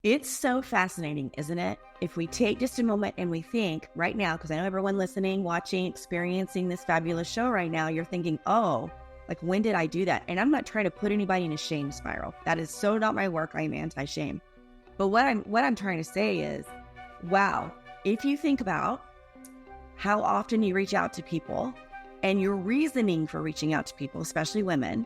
It's so fascinating, isn't it? If we take just a moment and we think right now, because I know everyone listening, watching, experiencing this fabulous show right now, you're thinking, oh, like when did I do that? And I'm not trying to put anybody in a shame spiral. That is so not my work. I am anti-shame. But what I'm trying to say is, wow, if you think about how often you reach out to people and your reasoning for reaching out to people, especially women,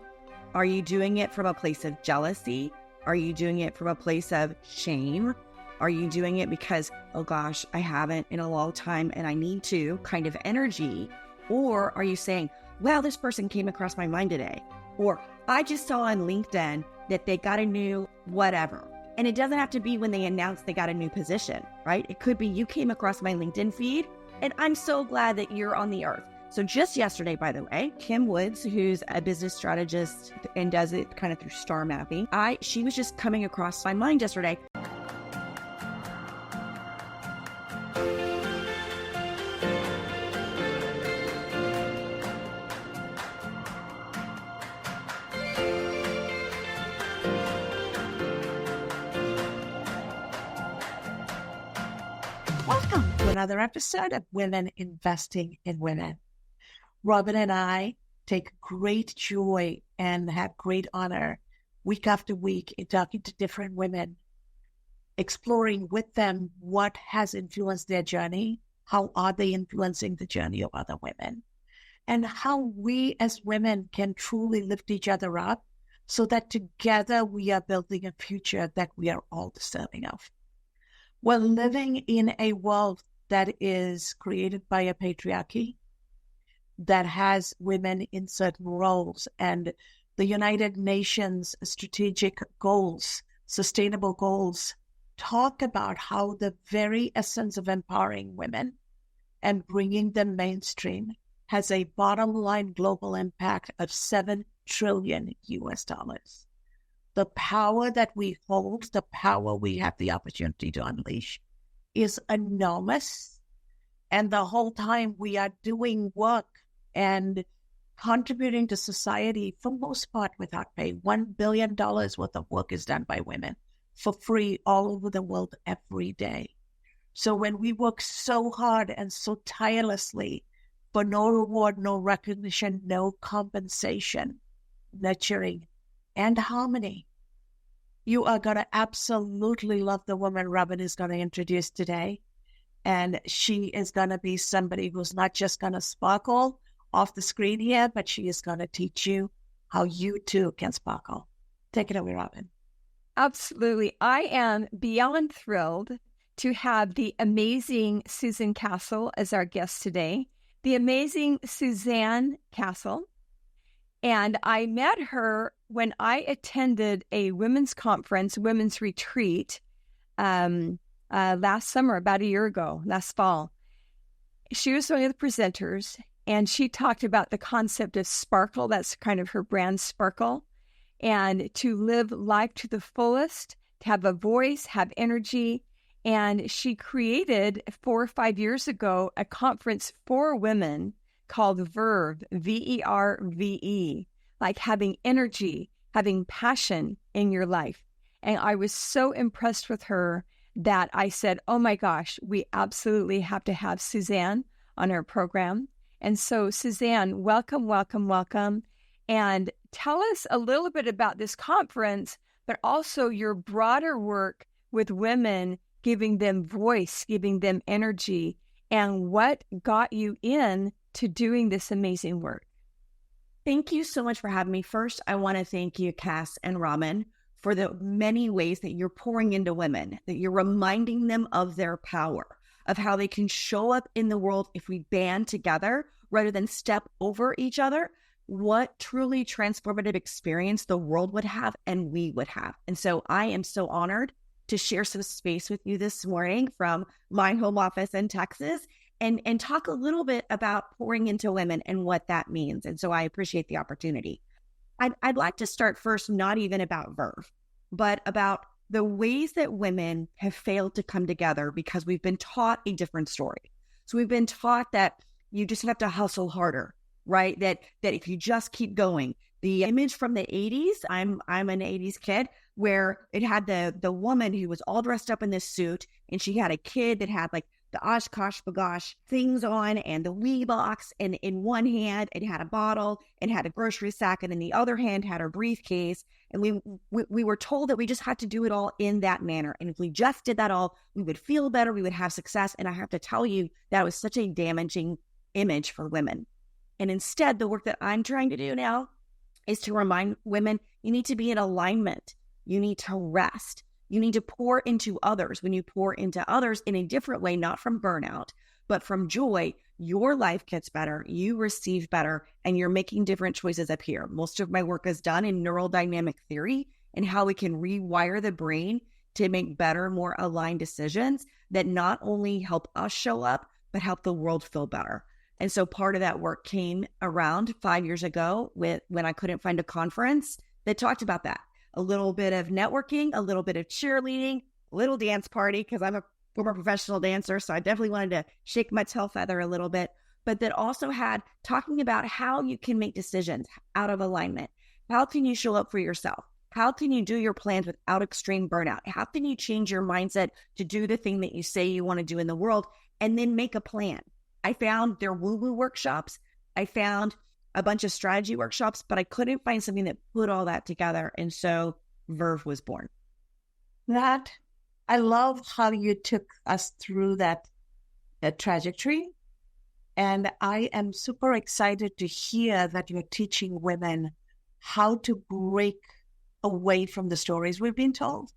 are you doing it from a place of jealousy? Are you doing it from a place of shame? Are you doing it because, oh gosh, I haven't in a long time and I need to kind of energy? Or are you saying, wow, this person came across my mind today? Or I just saw on LinkedIn that they got a new whatever. And it doesn't have to be when they announced they got a new position, right? It could be you came across my LinkedIn feed and I'm so glad that you're on the earth. So just yesterday, by the way, Kim Woods, who's a business strategist and does it kind of through star mapping, she was just coming across my mind yesterday. Welcome to another episode of Women Investing in Women. Robin and I take great joy and have great honor week after week in talking to different women, exploring with them what has influenced their journey, how are they influencing the journey of other women, and how we as women can truly lift each other up so that together we are building a future that we are all deserving of. We're living in a world that is created by a patriarchy, that has women in certain roles, and the United Nations strategic goals, sustainable goals, talk about how the very essence of empowering women and bringing them mainstream has a bottom line global impact of $7 trillion US. The power that we hold, the power we have the opportunity to unleash is enormous. And the whole time we are doing work and contributing to society, for most part without pay. $1 billion worth of work is done by women for free all over the world every day. So when we work so hard and so tirelessly for no reward, no recognition, no compensation, nurturing and harmony, you are going to absolutely love the woman Robin is going to introduce today. And she is going to be somebody who's not just going to sparkle off the screen here, but she is going to teach you how you too can sparkle. Take it away, Robin. Absolutely. I am beyond thrilled to have the amazing Suzanne Castle as our guest today, the amazing Suzanne Castle. And I met her when I attended a women's conference, women's retreat, last summer, about a year ago, last fall. She was one of the presenters, and she talked about the concept of sparkle. That's kind of her brand, Sparkle, and to live life to the fullest, to have a voice, have energy. And she created 4 or 5 years ago a conference for women called Verve, VERVE, like having energy, having passion in your life. And I was so impressed with her that I said, oh my gosh, we absolutely have to have Suzanne on our program. And so Suzanne, welcome, welcome, welcome. And tell us a little bit about this conference, but also your broader work with women, giving them voice, giving them energy, and what got you in to doing this amazing work. Thank you so much for having me. First, I want to thank you, Cass and Raman, for the many ways that you're pouring into women, that you're reminding them of their power, of how they can show up in the world if we band together rather than step over each other. What truly transformative experience the world would have and we would have. And so I am so honored to share some space with you this morning from my home office in Texas and talk a little bit about pouring into women and what that means. And so I appreciate the opportunity. I'd like to start first, not even about Verve, but about the ways that women have failed to come together because we've been taught a different story. So we've been taught that you just have to hustle harder, right? That if you just keep going, the image from the 80s, I'm an 80s kid, where it had the woman who was all dressed up in this suit, and she had a kid that had like the Oshkosh bagosh things on and the wee box, and in one hand it had a bottle and had a grocery sack, and in the other hand had her briefcase. And we were told that we just had to do it all in that manner, and if we just did that all, we would feel better, we would have success. And I have to tell you, that was such a damaging image for women. And instead, the work that I'm trying to do now is to remind women, you need to be in alignment, you need to rest, you need to pour into others. When you pour into others in a different way, not from burnout, but from joy, your life gets better, you receive better, and you're making different choices up here. Most of my work is done in neural dynamic theory and how we can rewire the brain to make better, more aligned decisions that not only help us show up, but help the world feel better. And so part of that work came around 5 years ago when I couldn't find a conference that talked about that. A little bit of networking, a little bit of cheerleading, a little dance party, because I'm a former professional dancer, so I definitely wanted to shake my tail feather a little bit, but that also had talking about how you can make decisions out of alignment. How can you show up for yourself? How can you do your plans without extreme burnout? How can you change your mindset to do the thing that you say you want to do in the world and then make a plan? I found their woo-woo workshops. I found a bunch of strategy workshops, but I couldn't find something that put all that together. And so Verve was born. I love how you took us through that trajectory. And I am super excited to hear that you're teaching women how to break away from the stories we've been told,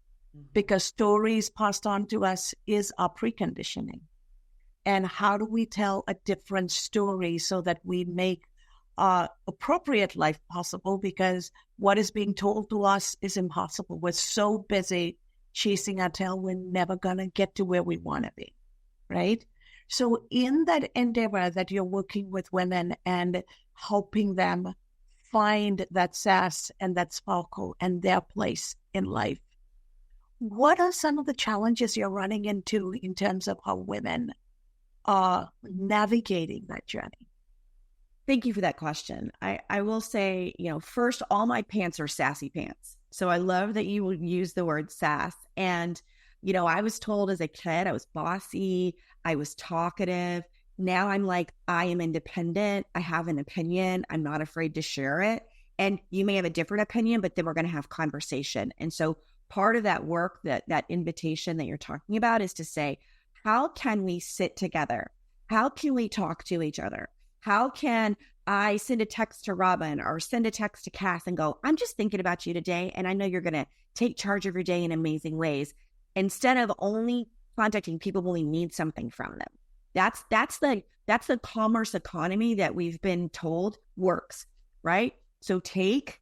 because stories passed on to us is our preconditioning. And how do we tell a different story so that we make appropriate life possible? Because what is being told to us is impossible. We're so busy chasing our tail, we're never going to get to where we want to be, right? So in that endeavor that you're working with women and helping them find that sass and that sparkle and their place in life, what are some of the challenges you're running into in terms of how women are navigating that journey? Thank you for that question. I will say, first, all my pants are sassy pants. So I love that you would use the word sass. And, I was told as a kid, I was bossy, I was talkative. Now I'm like, I am independent. I have an opinion. I'm not afraid to share it. And you may have a different opinion, but then we're going to have conversation. And so part of that work, that invitation that you're talking about, is to say, how can we sit together? How can we talk to each other? How can I send a text to Robin or send a text to Cass and go, I'm just thinking about you today, and I know you're going to take charge of your day in amazing ways, instead of only contacting people when we need something from them. That's the commerce economy that we've been told works, right? So take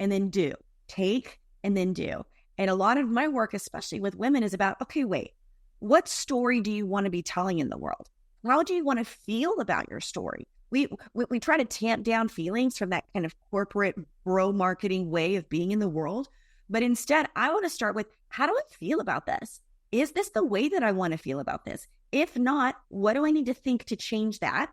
and then do. Take and then do. And a lot of my work, especially with women, is about, okay, wait, what story do you want to be telling in the world? How do you want to feel about your story? We try to tamp down feelings from that kind of corporate bro marketing way of being in the world. But instead, I want to start with, how do I feel about this? Is this the way that I want to feel about this? If not, what do I need to think to change that?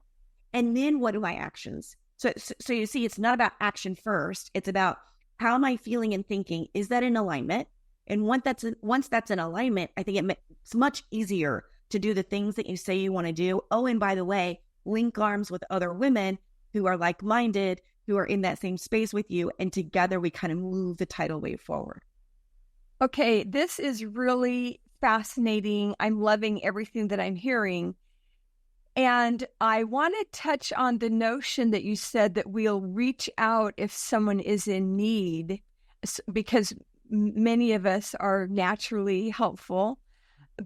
And then what are my actions? So you see, it's not about action first. It's about, how am I feeling and thinking? Is that in alignment? And once that's in alignment, I think it's much easier to do the things that you say you want to do. Oh, and by the way, link arms with other women who are like-minded, who are in that same space with you. And together we kind of move the tidal wave forward. Okay, this is really fascinating. I'm loving everything that I'm hearing. And I want to touch on the notion that you said that we'll reach out if someone is in need, because many of us are naturally helpful.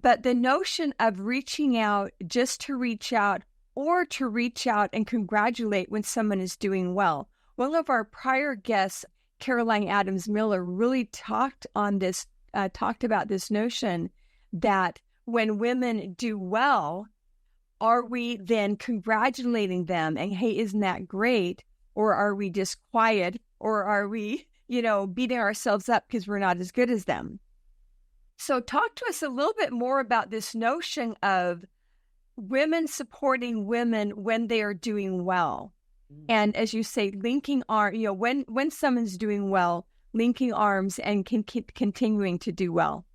But the notion of reaching out just to reach out, or to reach out and congratulate when someone is doing well. One of our prior guests, Caroline Adams Miller, really talked about this notion that when women do well, are we then congratulating them and, hey, isn't that great? Or are we just quiet? Or are we, beating ourselves up because we're not as good as them? So talk to us a little bit more about this notion of women supporting women when they are doing well. And as you say, linking our, when someone's doing well, linking arms and can keep continuing to do well.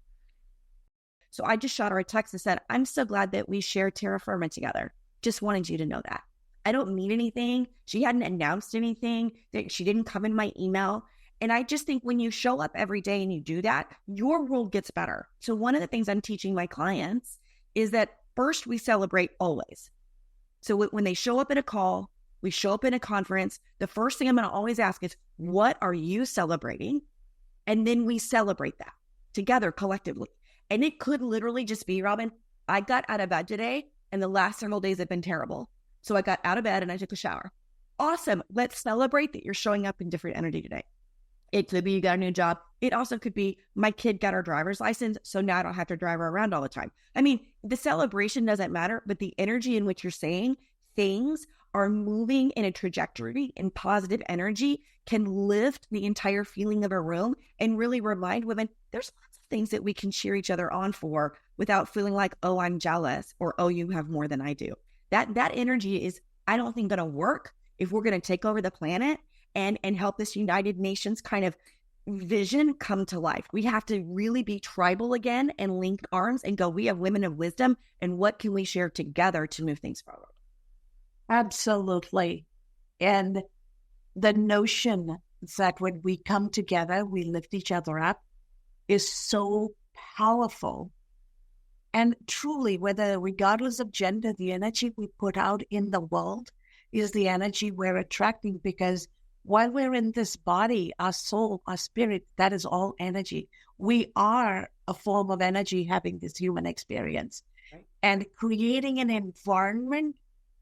So I just shot her a text and said, I'm so glad that we shared terra firma together. Just wanted you to know that. I don't need anything. She hadn't announced anything. That she didn't come in my email. And I just think when you show up every day and you do that, your world gets better. So one of the things I'm teaching my clients is that first we celebrate always. So when they show up at a call, we show up in a conference, the first thing I'm going to always ask is, what are you celebrating? And then we celebrate that together collectively. And it could literally just be, Robin, I got out of bed today and the last several days have been terrible. So I got out of bed and I took a shower. Awesome. Let's celebrate that you're showing up in different energy today. It could be you got a new job. It also could be my kid got her driver's license, so now I don't have to drive her around all the time. I mean, the celebration doesn't matter, but the energy in which you're saying things are moving in a trajectory and positive energy can lift the entire feeling of a room and really remind women there's lots of things that we can cheer each other on for without feeling like, oh, I'm jealous or, oh, you have more than I do. That energy is, I don't think, going to work if we're going to take over the planet and help this United Nations kind of vision come to life. We have to really be tribal again and link arms and go, we have women of wisdom, and what can we share together to move things forward? Absolutely. And the notion that when we come together, we lift each other up is so powerful. And truly, regardless of gender, the energy we put out in the world is the energy we're attracting, because while we're in this body, our soul, our spirit, that is all energy. We are a form of energy having this human experience. Right. And creating an environment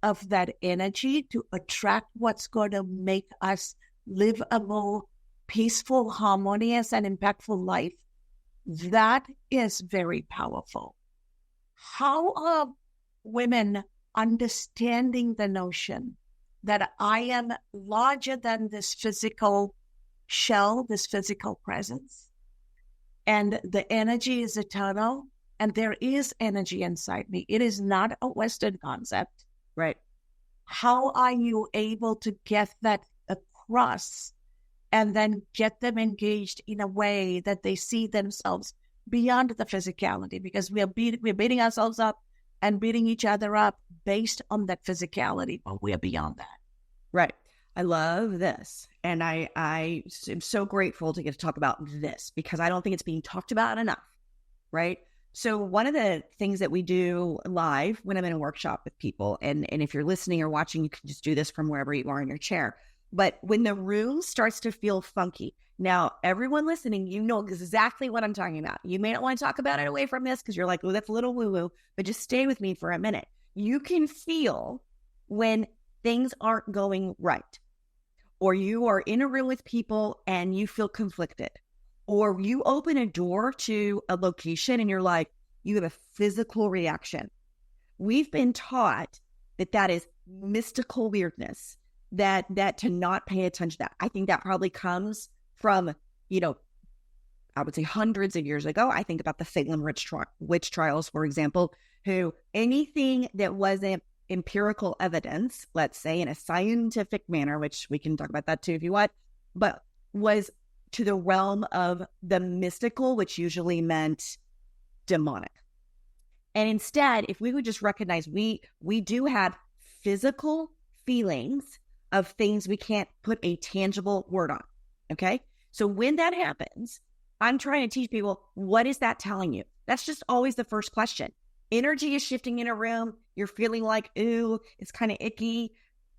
of that energy to attract what's going to make us live a more peaceful, harmonious, and impactful life, that is very powerful. How are women understanding the notion that I am larger than this physical shell, this physical presence, and the energy is eternal, and there is energy inside me? It is not a Western concept. Right. How are you able to get that across and then get them engaged in a way that they see themselves beyond the physicality? Because we're beating ourselves up and beating each other up based on that physicality, but we're beyond that. Right. I love this. And I am so grateful to get to talk about this, because I don't think it's being talked about enough. Right. So one of the things that we do live when I'm in a workshop with people, and if you're listening or watching, you can just do this from wherever you are in your chair. But when the room starts to feel funky, now everyone listening, you know exactly what I'm talking about. You may not want to talk about it away from this because you're like, oh, that's a little woo-woo, but just stay with me for a minute. You can feel when things aren't going right, or you are in a room with people and you feel conflicted, or you open a door to a location and you're like, you have a physical reaction. We've been taught that is mystical weirdness, that to not pay attention to that. I think that probably comes from, I would say hundreds of years ago. I think about the Salem witch trials, for example, who anything that wasn't empirical evidence, let's say in a scientific manner, which we can talk about that too if you want, but was to the realm of the mystical, which usually meant demonic. And instead, if we would just recognize we do have physical feelings of things we can't put a tangible word on, okay? So when that happens, I'm trying to teach people, what is that telling you? That's just always the first question. Energy is shifting in a room. You're feeling like, ooh, it's kind of icky.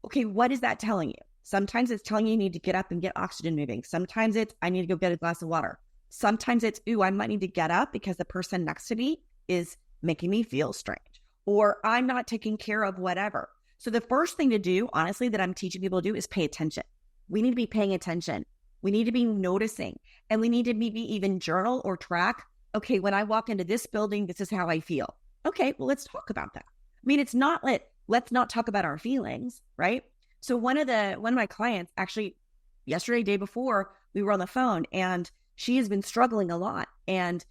Okay, what is that telling you? Sometimes it's telling you need to get up and get oxygen moving. Sometimes it's, I need to go get a glass of water. Sometimes it's, ooh, I might need to get up because the person next to me is making me feel strange, or I'm not taking care of whatever. So the first thing to do, honestly, that I'm teaching people to do is pay attention. We need to be paying attention. We need to be noticing, and we need to maybe even journal or track. Okay, when I walk into this building, this is how I feel. Okay, well, let's talk about that. I mean, it's not let's not talk about our feelings, right? So one of my clients, actually yesterday, day before, we were on the phone, and she has been struggling a lot, and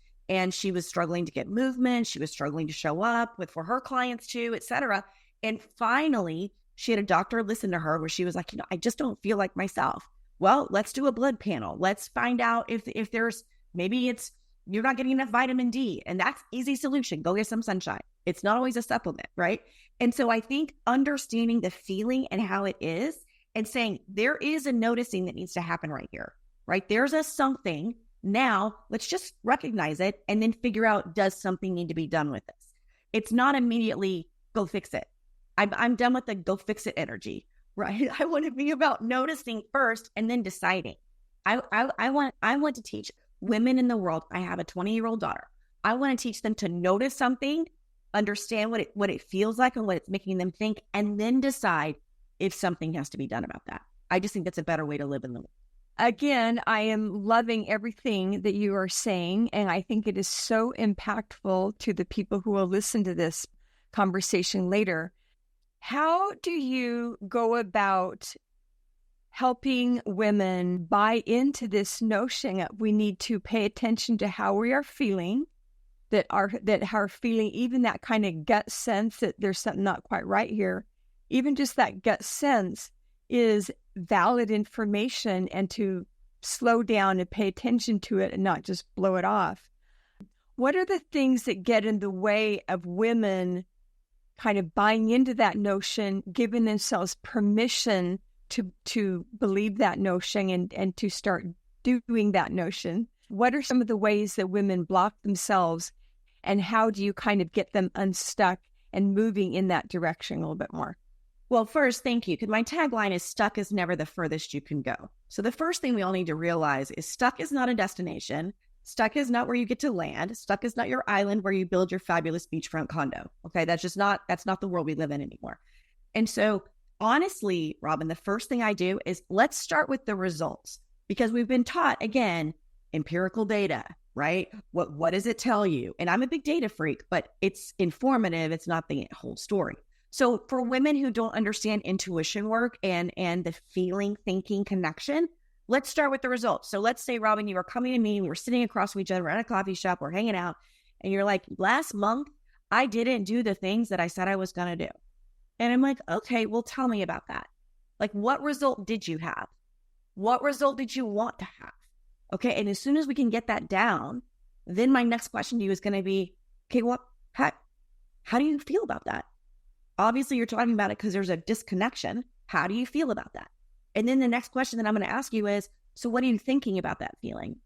she was struggling to get movement. She was struggling to show up for her clients too, et cetera. And finally, she had a doctor listen to her where she was like, I just don't feel like myself. Well, let's do a blood panel. Let's find out if there's, maybe it's, you're not getting enough vitamin D, and that's easy solution. Go get some sunshine. It's not always a supplement, right? And so I think understanding the feeling and how it is and saying there is a noticing that needs to happen right here, right? There's a something. Now let's just recognize it and then figure out, does something need to be done with this? It's not immediately go fix it. I'm done with the go fix it energy, right? I want to be about noticing first and then deciding. I want to teach women in the world. I have a 20-year-old daughter. I want to teach them to notice something, understand what it feels like and what it's making them think, and then decide if something has to be done about that. I just think that's a better way to live in the world. Again, I am loving everything that you are saying, and I think it is so impactful to the people who will listen to this conversation later. How do you go about helping women buy into this notion that we need to pay attention to how we are feeling, that our feeling, even that kind of gut sense that there's something not quite right here, even just that gut sense is valid information, and to slow down and pay attention to it and not just blow it off? What are the things that get in the way of women kind of buying into that notion, giving themselves permission to believe that notion and to start doing that notion? What are some of the ways that women block themselves, and how do you kind of get them unstuck and moving in that direction a little bit more? Well, first, thank you, because my tagline is stuck is never the furthest you can go. So the first thing we all need to realize is stuck is not a destination. Stuck is not where you get to land. Stuck is not your island where you build your fabulous beachfront condo. Okay, that's not the world we live in anymore. And so honestly, Robin, the first thing I do is let's start with the results, because we've been taught, again, empirical data, right? What does it tell you? And I'm a big data freak, but it's informative. It's not the whole story. So for women who don't understand intuition work and the feeling, thinking connection, let's start with the results. So let's say, Robin, you were coming to me, we were sitting across from each other, we're at a coffee shop, we're hanging out, and you're like, last month, I didn't do the things that I said I was going to do. And I'm like, okay, well, tell me about that. Like, what result did you have? What result did you want to have? Okay, and as soon as we can get that down, then my next question to you is going to be, okay, how do you feel about that? Obviously, you're talking about it because there's a disconnection. How do you feel about that? And then the next question that I'm going to ask you is, so what are you thinking about that feeling?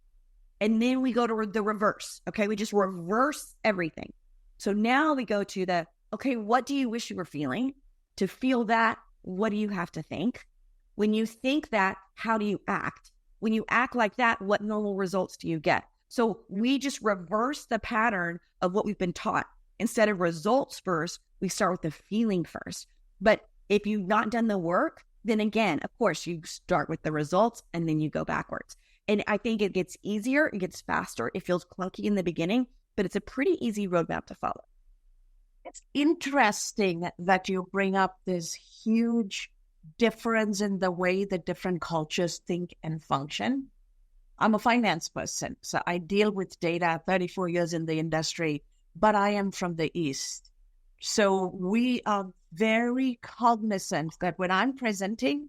And then we go to the reverse. Okay, we just reverse everything. So now we go to okay, what do you wish you were feeling? To feel that, what do you have to think? When you think that, how do you act? When you act like that, what normal results do you get? So we just reverse the pattern of what we've been taught. Instead of results first, we start with the feeling first. But if you've not done the work, then again, of course, you start with the results and then you go backwards. And I think it gets easier, it gets faster. It feels clunky in the beginning, but it's a pretty easy roadmap to follow. It's interesting that you bring up this huge difference in the way that different cultures think and function. I'm a finance person, so I deal with data, 34 years in the industry, but I am from the East. So we are very cognizant that when I'm presenting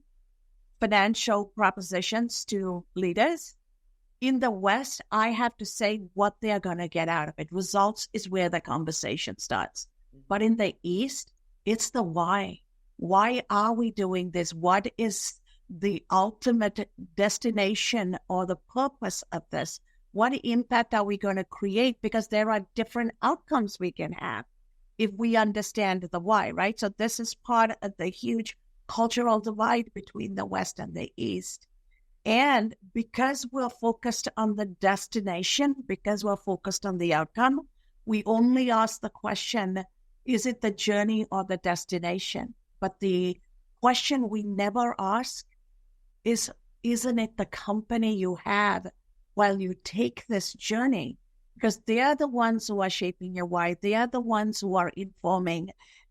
financial propositions to leaders in the West, I have to say what they're going to get out of it. Results is where the conversation starts. But in the East, it's the why. Why are we doing this? What is the ultimate destination or the purpose of this? What impact are we going to create? Because there are different outcomes we can have if we understand the why, right? So this is part of the huge cultural divide between the West and the East. And because we're focused on the destination, because we're focused on the outcome, we only ask the question, is it the journey or the destination? But the question we never ask is, isn't it the company you have while you take this journey? Because they are the ones who are shaping your why. They are the ones who are informing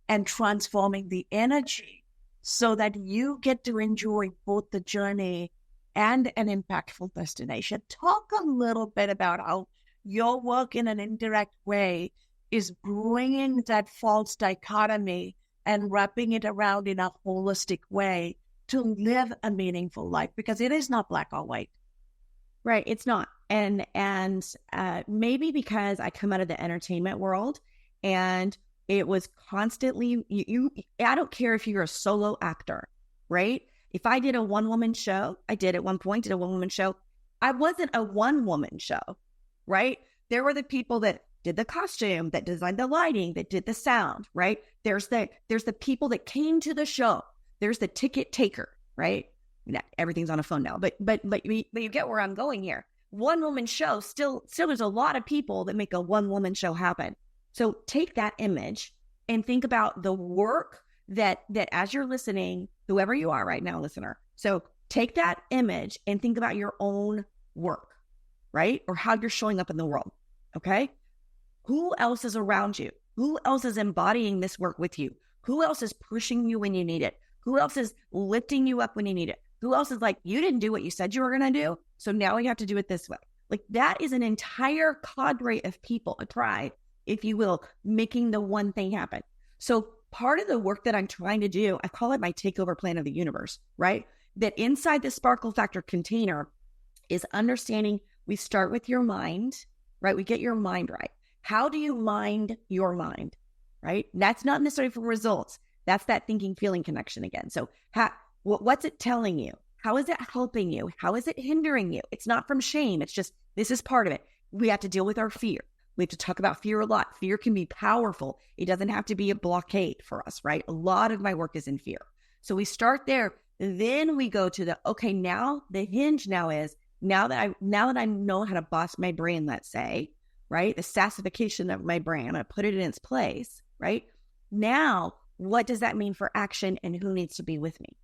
and transforming the energy so that you get to enjoy both the journey and an impactful destination. Talk a little bit about how your work in an indirect way is bringing that false dichotomy and wrapping it around in a holistic way to live a meaningful life, because it is not black or white. Right. It's not. And maybe because I come out of the entertainment world and it was constantly, I don't care if you're a solo actor, right? If I did a one-woman show, I did at one point, did a one-woman show. I wasn't a one-woman show, right? There were the people that did the costume, that designed the lighting, that did the sound, right? There's the people that came to the show. There's the ticket taker, right? Everything's on a phone now, but you get where I'm going here. One woman show, still there's a lot of people that make a one woman show happen. So take that image and think about the work that as you're listening, whoever you are right now, listener. So take that image and think about your own work, right? Or how you're showing up in the world. Okay. Who else is around you? Who else is embodying this work with you? Who else is pushing you when you need it? Who else is lifting you up when you need it? Who else is like, you didn't do what you said you were going to do, so now you have to do it this way. Like, that is an entire cadre of people, a tribe, if you will, making the one thing happen. So part of the work that I'm trying to do, I call it my takeover plan of the universe, right? That inside the Sparkle Factor container is understanding we start with your mind, right? We get your mind right. How do you mind your mind, right? That's not necessarily for results. That's that thinking, feeling connection again. So what's it telling you? How is it helping you? How is it hindering you? It's not from shame. It's just, this is part of it. We have to deal with our fear. We have to talk about fear a lot. Fear can be powerful. It doesn't have to be a blockade for us, right? A lot of my work is in fear. So we start there. Then we go to okay, now the hinge now is, now that I know how to boss my brain, let's say, right? The sassification of my brain, I put it in its place, right? Now, what does that mean for action, and who needs to be with me,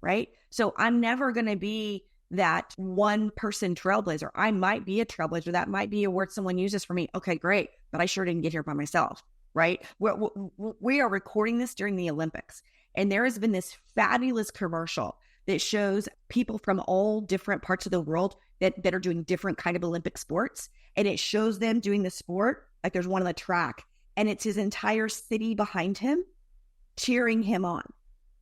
right? So I'm never going to be that one person trailblazer. I might be a trailblazer. That might be a word someone uses for me. Okay, great. But I sure didn't get here by myself, right? We are recording this during the Olympics, and there has been this fabulous commercial that shows people from all different parts of the world that are doing different kind of Olympic sports. And it shows them doing the sport. Like, there's one on the track, and it's his entire city behind him cheering him on,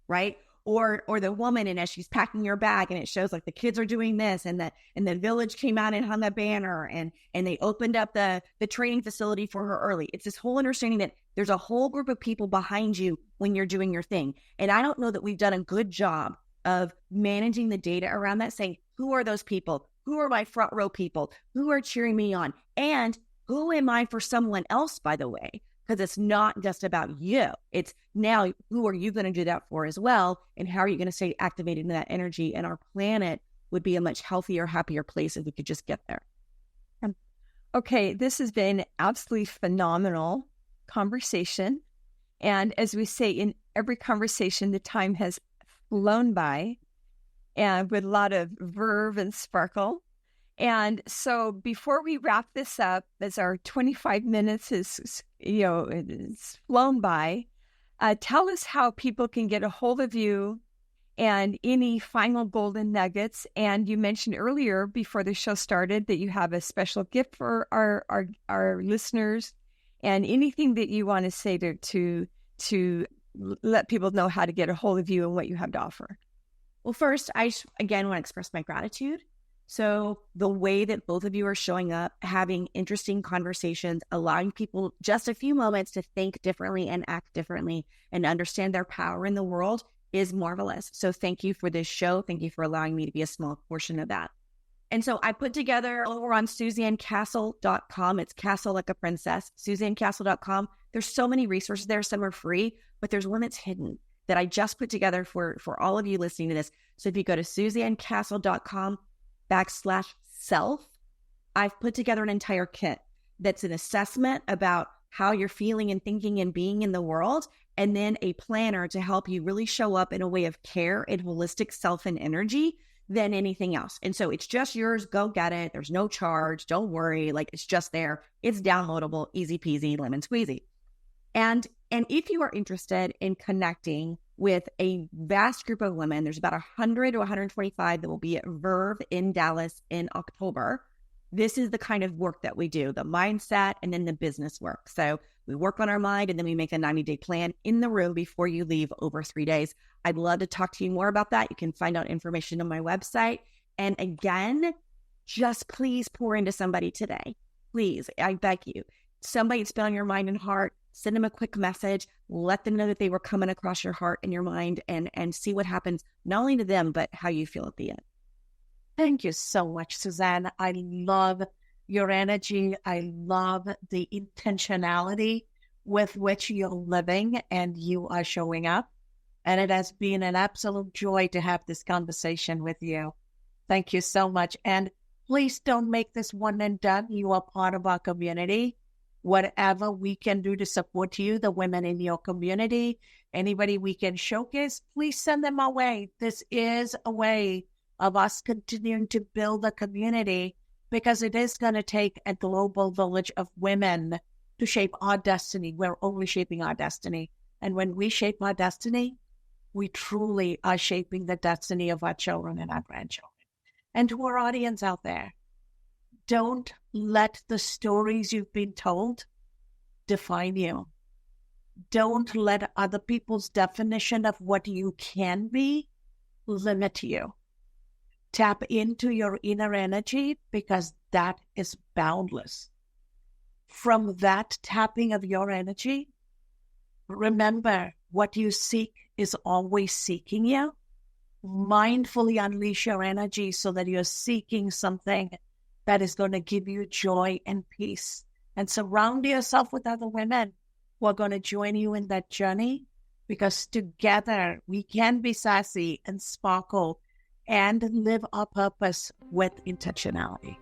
right? Or the woman, and as she's packing her bag, and it shows like the kids are doing this, and the village came out and hung the banner, and they opened up the training facility for her early. It's this whole understanding that there's a whole group of people behind you when you're doing your thing. And I don't know that we've done a good job of managing the data around that, saying, who are those people? Who are my front row people? Who are cheering me on? And who am I for someone else, by the way? Because it's not just about you. It's now, who are you going to do that for as well? And how are you going to stay activated in that energy? And our planet would be a much healthier, happier place if we could just get there. Okay, this has been absolutely phenomenal conversation. And as we say, in every conversation, the time has flown by, and with a lot of verve and sparkle. And so before we wrap this up, as our 25 minutes is, it's flown by, tell us how people can get a hold of you and any final golden nuggets. And you mentioned earlier before the show started that you have a special gift for our listeners, and anything that you want to say to let people know how to get a hold of you and what you have to offer. Well, first, I again want to express my gratitude. So the way that both of you are showing up, having interesting conversations, allowing people just a few moments to think differently and act differently and understand their power in the world is marvelous. So thank you for this show. Thank you for allowing me to be a small portion of that. And so I put together over on SuzanneCastle.com. It's Castle like a princess, SuzanneCastle.com. There's so many resources there. Some are free, but there's one that's hidden that I just put together for all of you listening to this. So if you go to SuzanneCastle.com/self, I've put together an entire kit that's an assessment about how you're feeling and thinking and being in the world, and then a planner to help you really show up in a way of care and holistic self and energy than anything else. And so it's just yours. Go get it. There's no charge. Don't worry. Like, it's just there. It's downloadable, easy peasy, lemon squeezy. And if you are interested in connecting with a vast group of women, there's about 100 to 125 that will be at Verve in Dallas in October. This is the kind of work that we do, the mindset and then the business work. So We work on our mind, and then we make a 90-day plan in the room before you leave over 3 days. I'd love to talk to you more about that. You can find out information on my website. And again, just please pour into somebody today. Please, I beg you. Somebody that's been on your mind and heart, send them a quick message. Let them know that they were coming across your heart and your mind, and see what happens, not only to them, but how you feel at the end. Thank you so much, Suzanne. I love your energy. I love the intentionality with which you're living and you are showing up. And it has been an absolute joy to have this conversation with you. Thank you so much. And please don't make this one and done. You are part of our community. Whatever we can do to support you, the women in your community, anybody we can showcase, please send them our way. This is a way of us continuing to build a community, because it is going to take a global village of women to shape our destiny. We're only shaping our destiny. And when we shape our destiny, we truly are shaping the destiny of our children and our grandchildren. And to our audience out there, don't let the stories you've been told define you. Don't let other people's definition of what you can be limit you. Tap into your inner energy, because that is boundless. From that tapping of your energy, remember, what you seek is always seeking you. Mindfully unleash your energy so that you're seeking something that is going to give you joy and peace. And surround yourself with other women who are going to join you in that journey, because together we can be sassy and sparkle and live our purpose with intentionality.